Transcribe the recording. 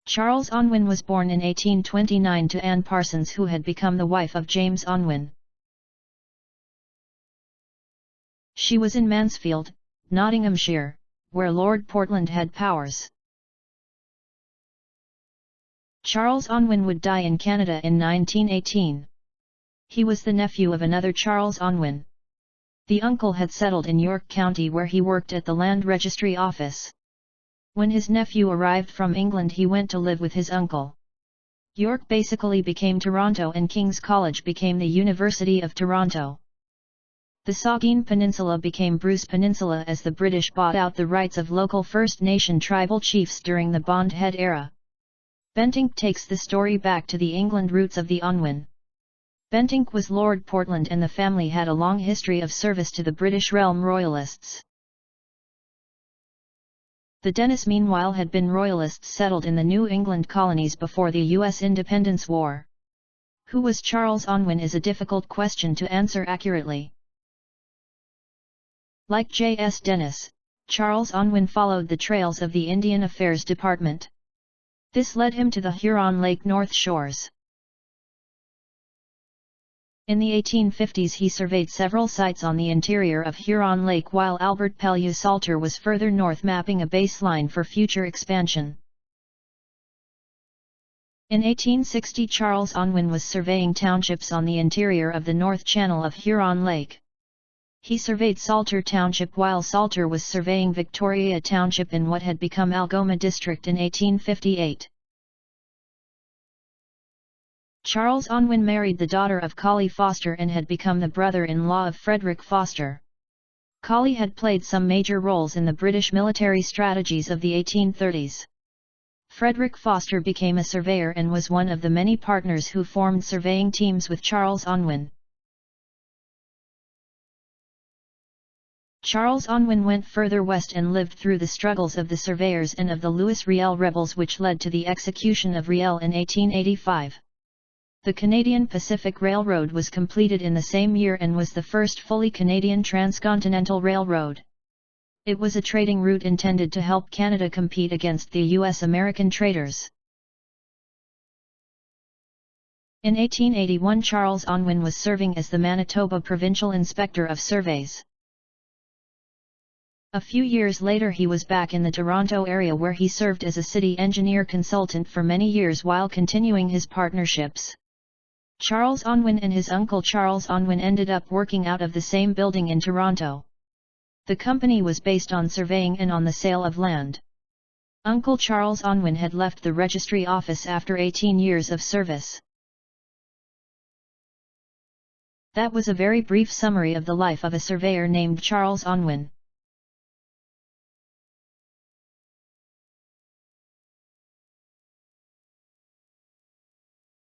Charles Unwin was born in 1829 to Anne Parsons, who had become the wife of James Unwin. She was in Mansfield, Nottinghamshire, where Lord Portland had powers. Charles Unwin would die in Canada in 1918. He was the nephew of another Charles Unwin. The uncle had settled in York County, where he worked at the Land Registry Office. When his nephew arrived from England, he went to live with his uncle. York basically became Toronto, and King's College became the University of Toronto. The Saugeen Peninsula became Bruce Peninsula as the British bought out the rights of local First Nation tribal chiefs during the Bond Head era. Bentinck takes the story back to the England roots of the Unwin. Bentinck was Lord Portland, and the family had a long history of service to the British realm Royalists. The Dennis meanwhile had been Royalists settled in the New England colonies before the U.S. Independence War. Who was Charles Unwin is a difficult question to answer accurately. Like J.S. Dennis, Charles Unwin followed the trails of the Indian Affairs Department. This led him to the Huron Lake North Shores. In the 1850s he surveyed several sites on the interior of Huron Lake, while Albert Pellew-Salter was further north, mapping a baseline for future expansion. In 1860 Charles Unwin was surveying townships on the interior of the North Channel of Huron Lake. He surveyed Salter Township while Salter was surveying Victoria Township in what had become Algoma District in 1858. Charles Unwin married the daughter of Colley Foster and had become the brother-in-law of Frederick Foster. Colley had played some major roles in the British military strategies of the 1830s. Frederick Foster became a surveyor and was one of the many partners who formed surveying teams with Charles Unwin. Charles Unwin went further west and lived through the struggles of the Surveyors and of the Louis Riel rebels, which led to the execution of Riel in 1885. The Canadian Pacific Railroad was completed in the same year and was the first fully Canadian transcontinental railroad. It was a trading route intended to help Canada compete against the U.S.-American traders. In 1881 Charles Unwin was serving as the Manitoba Provincial Inspector of Surveys. A few years later he was back in the Toronto area, where he served as a city engineer consultant for many years while continuing his partnerships. Charles Unwin and his uncle Charles Unwin ended up working out of the same building in Toronto. The company was based on surveying and on the sale of land. Uncle Charles Unwin had left the registry office after 18 years of service. That was a very brief summary of the life of a surveyor named Charles Unwin.